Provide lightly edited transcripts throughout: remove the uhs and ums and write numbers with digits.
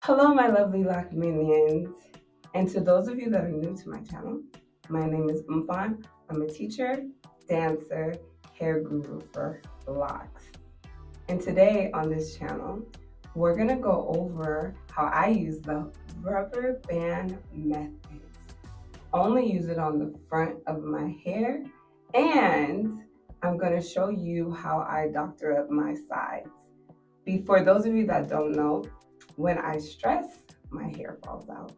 Hello, my lovely Loc Minions. And to those of you that are new to my channel, my name is Umfan. I'm a teacher, dancer, hair guru for locks. And today on this channel, we're gonna go over how I use the rubber band method. Only use it on the front of my hair, and I'm gonna show you how I doctor up my sides. For those of you that don't know, when I stress, my hair falls out.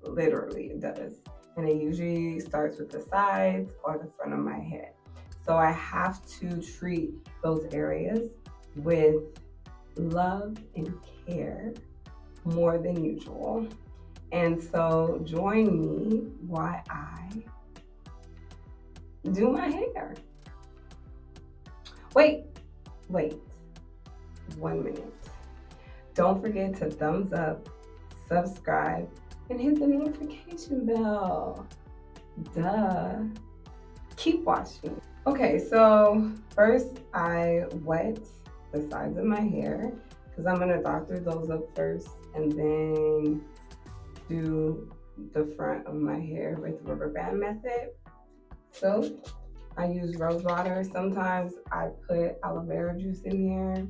Literally, it does. And it usually starts with the sides or the front of my head. So I have to treat those areas with love and care more than usual. And so join me while I do my hair. Wait, 1 minute. Don't forget to thumbs up, subscribe, and hit the notification bell. Duh. Keep watching. Okay, so first I wet the sides of my hair because I'm gonna doctor those up first and then do the front of my hair with rubber band method. So I use rose water. Sometimes I put aloe vera juice in here.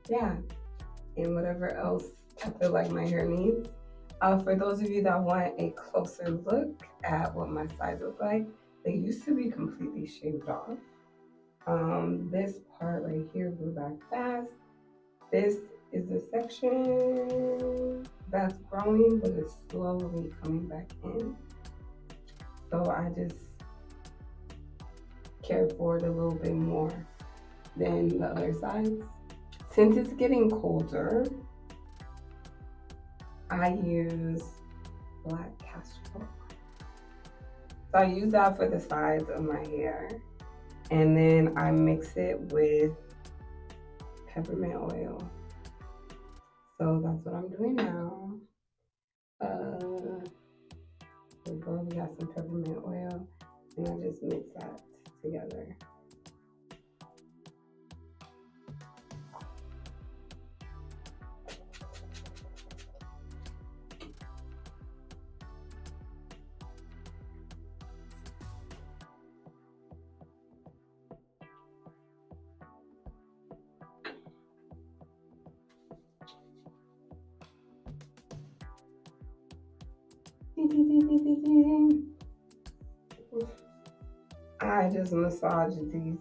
Yeah, and whatever else I feel like my hair needs. For those of you that want a closer look at what my sides look like, they used to be completely shaved off. This part right here grew back fast. This is the section that's growing, but it's slowly coming back in. So I just care for it a little bit more than the other sides. Since it's getting colder, I use black castor oil. So I use that for the sides of my hair. And then I mix it with peppermint oil. So that's what I'm doing now. We got some peppermint oil, and I just mix that together. I just massage these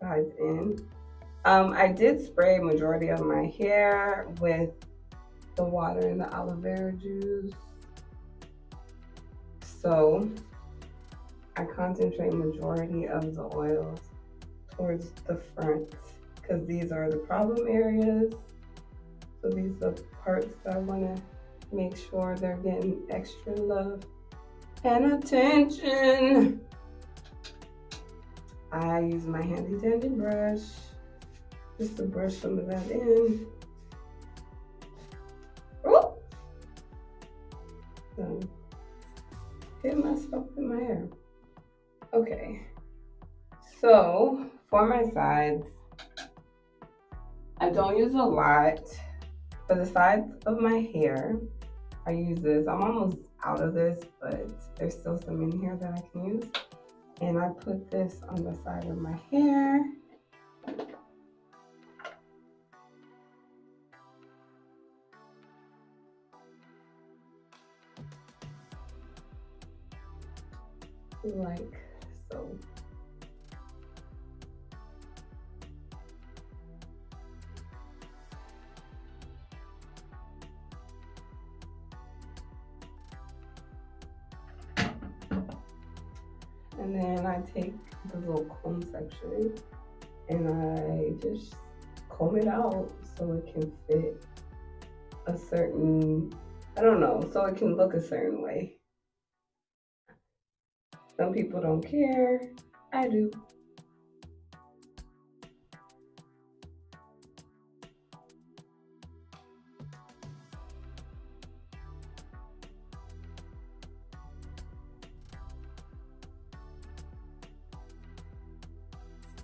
sides in. I did spray majority of my hair with the water and the aloe vera juice. So I concentrate majority of the oils towards the front because these are the problem areas. So these are the parts that I want to make sure they're getting extra love and attention. I use my handy dandy brush just to brush some of that in. Oh! So, hit myself with my hair. Okay, so for my sides, I don't use a lot. For the sides of my hair, I use this. I'm almost out of this, but there's still some in here that I can use. And I put this on the side of my hair. Like so. And then I take the little comb section and I just comb it out so it can fit a certain, I don't know, so it can look a certain way. Some people don't care. I do.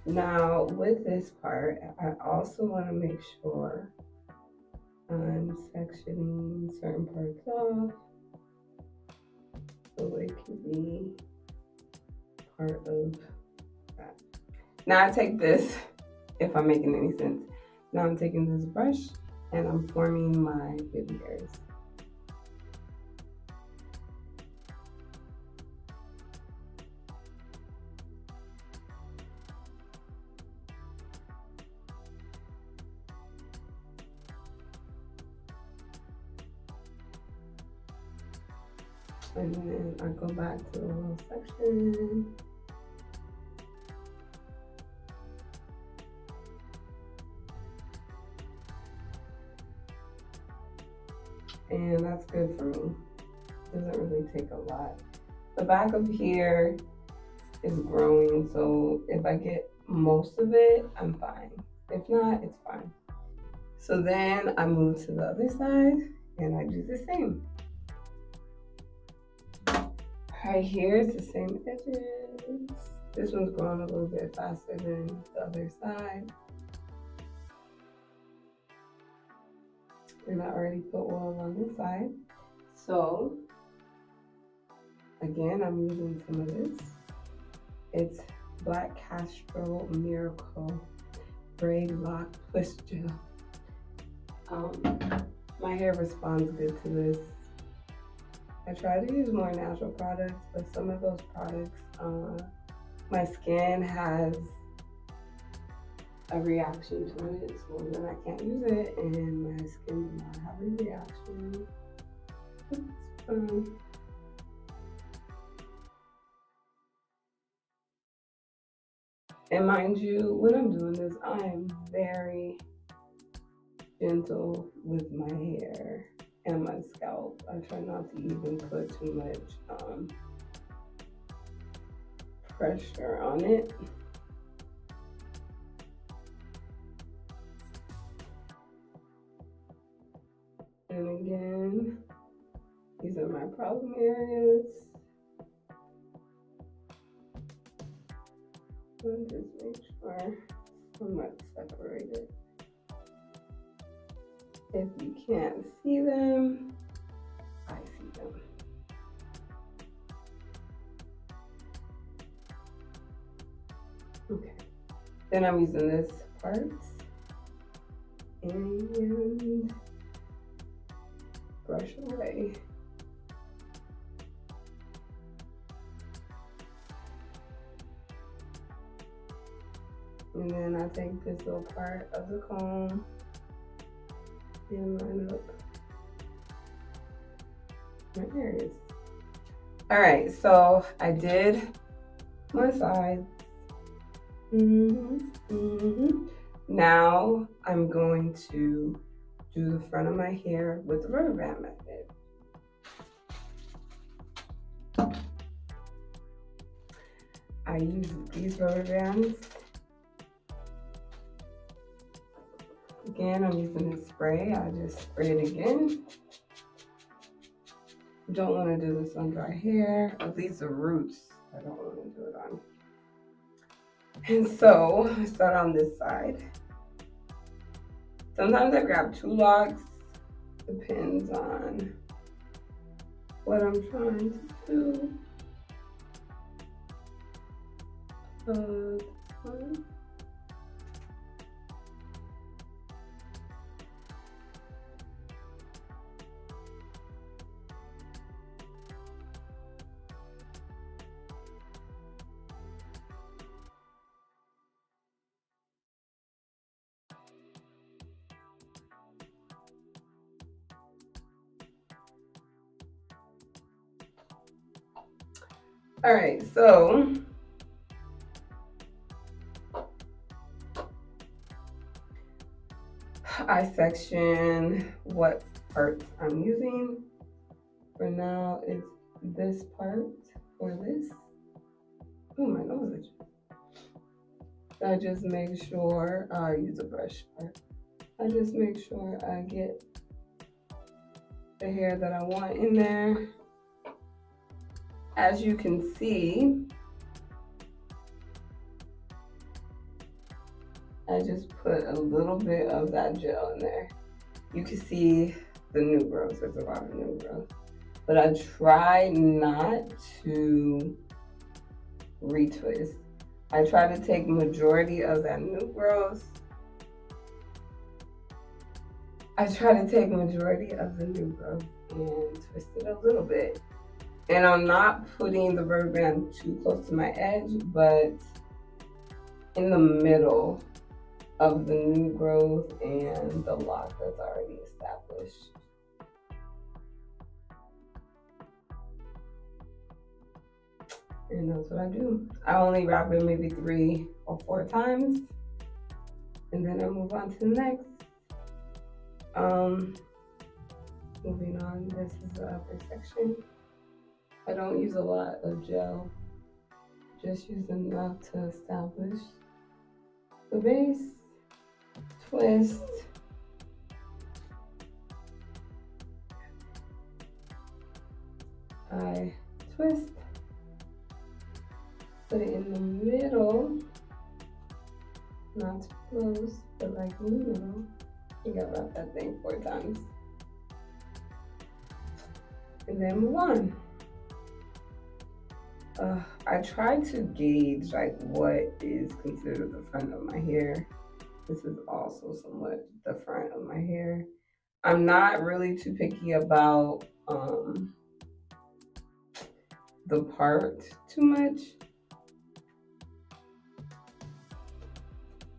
Now with this part, I also want to make sure I'm sectioning certain parts off so it can be part of that. Now I take this, if I'm making any sense, now I'm taking this brush and I'm forming my baby hairs. And then I go back to the little section. And that's good for me. Doesn't really take a lot. The back of here is growing, so if I get most of it, I'm fine. If not, it's fine. So then I move to the other side and I do the same. Right here is the same edges. This one's growing a little bit faster than the other side. And I already put oil on this side. So again, I'm using some of this. It's Black Castro Miracle Dreadlock Push Gel. My hair responds good to this. I try to use more natural products, but some of those products, my skin has a reaction to it, so then I can't use it, and my skin does not have a reaction. It's fun. And mind you, when I'm doing this, I am very gentle with my hair and my scalp. I try not to even put too much pressure on it. And again, these are my problem areas. And just make sure somewhat separated. If you can't see them, I see them. Okay. Then I'm using this part and brush away. And then I take this little part of the comb and line up my areas. All right, so I did my sides. Now I'm going to do the front of my hair with the rubber band method. I use these rubber bands. Again, I'm using this spray. I just spray it again. Don't want to do this on dry hair, at least the roots. I don't want to do it on. And so I start on this side. Sometimes I grab 2 locks, depends on what I'm trying to do. All right, so I section what parts I'm using. For now, it's this part for this. Oh, my nose itches. I just make sure I use a brush part. I just make sure I get the hair that I want in there. As you can see, I just put a little bit of that gel in there. You can see the new growth. There's a lot of new growth. But I try not to retwist. I try to take majority of that new growth. I try to take majority of the new growth and twist it a little bit. And I'm not putting the rubber band too close to my edge, but in the middle of the new growth and the lock that's already established. And that's what I do. I only wrap it maybe 3 or 4 times, and then I move on to the next. Moving on, this is the upper section. I don't use a lot of gel, just use enough to establish the base, twist, I twist, put it in the middle, not too close, but like in the middle. You gotta wrap that thing 4 times. And then move on. I try to gauge like what is considered the front of my hair. This is also somewhat the front of my hair. I'm not really too picky about the part too much.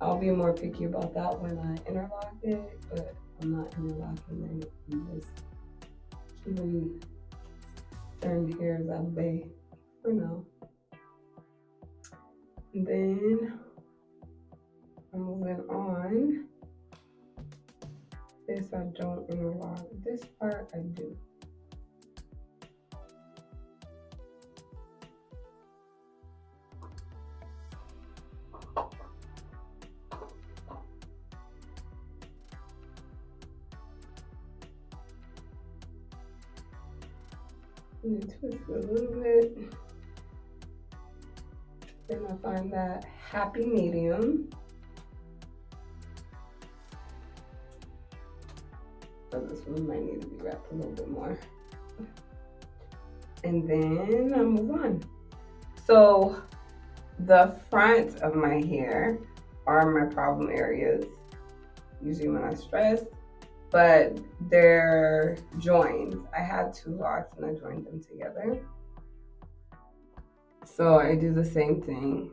I'll be more picky about that when I interlock it, but I'm not interlocking it. I'm just keeping certain hairs at bay for now. And then I'm moving on. This I don't interlock. This part I do. And then twist it a little bit. Then I find that happy medium. So this one might need to be wrapped a little bit more. And then I move on. So the front of my hair are my problem areas, usually when I stress, but they're joined. I had 2 locks and I joined them together. So I do the same thing.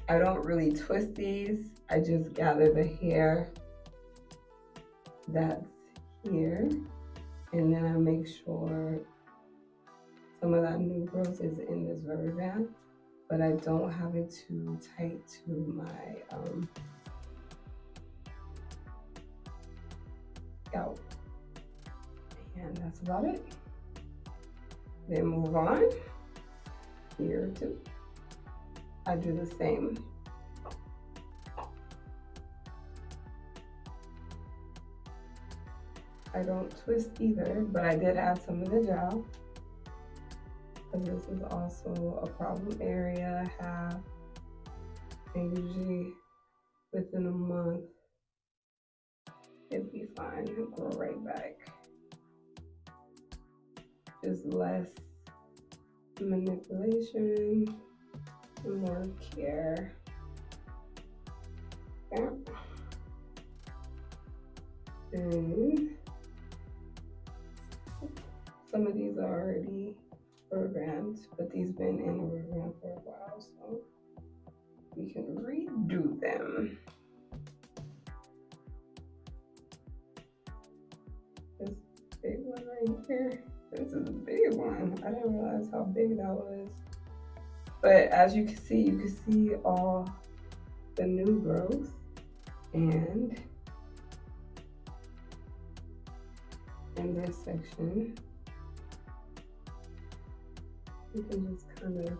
I don't really twist these. I just gather the hair that's here, and then I make sure some of that new growth is in this rubber band, but I don't have it too tight to my scalp. And that's about it. Then move on. Here too, I do the same. I don't twist either, but I did add some of the gel, because this is also a problem area I have. And usually within a month, it'll be fine. It'll grow right back. Just less manipulation and more care. Yeah. And some of these are already programmed, but these been in a program for a while, so we can redo them. This big one right here. This is a big one. I didn't realize how big that was. But as you can see all the new growth, and in this section, you can just kind of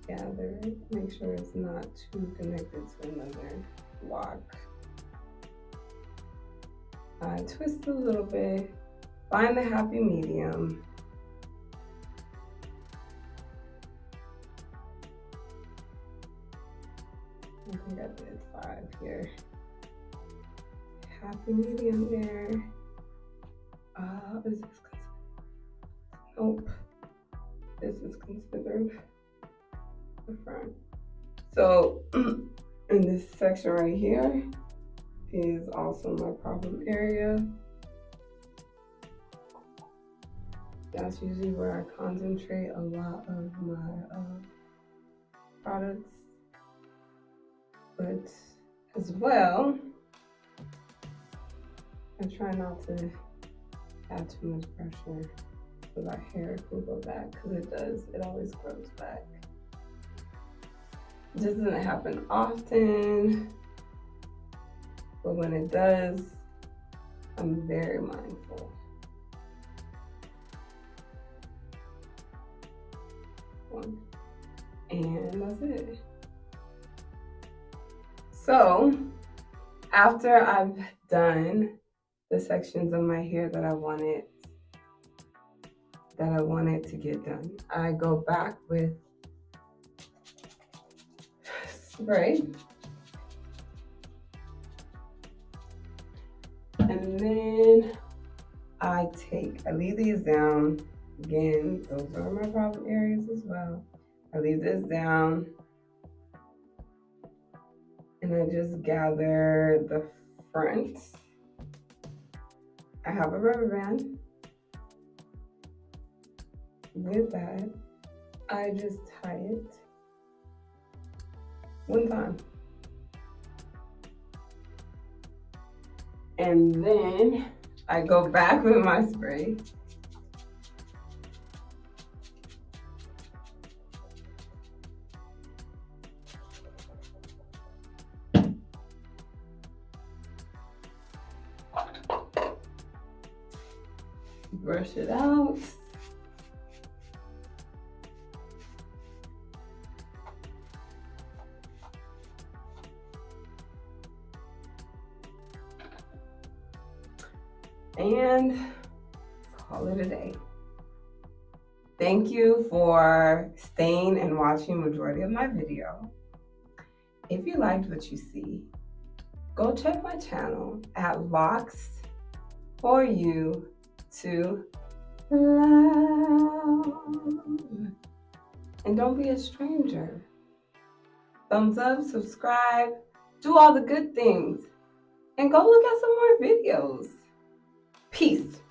gather it, make sure it's not too connected to another lock. I twist a little bit, find the happy medium. I think I did 5. have here? Happy medium there. Is this considered? Nope. This is considered the front. So in this section right here is also my problem area. That's usually where I concentrate a lot of my products. But as well, I try not to add too much pressure so that hair can go back, because it does, it always grows back. It just doesn't happen often, but when it does, I'm very mindful. And that's it. So after I've done the sections of my hair that I wanted to get done, I go back with spray, and then I leave these down. Again, those are my problem areas as well. I leave this down and I just gather the front. I have a rubber band. With that, I just tie it one time. And then I go back with my spray. Brush it out. And call it a day. Thank you for staying and watching majority of my video. If you liked what you see, go check my channel at Locs for you to love. And don't be a stranger. Thumbs up, subscribe, do all the good things, and go look at some more videos. Peace.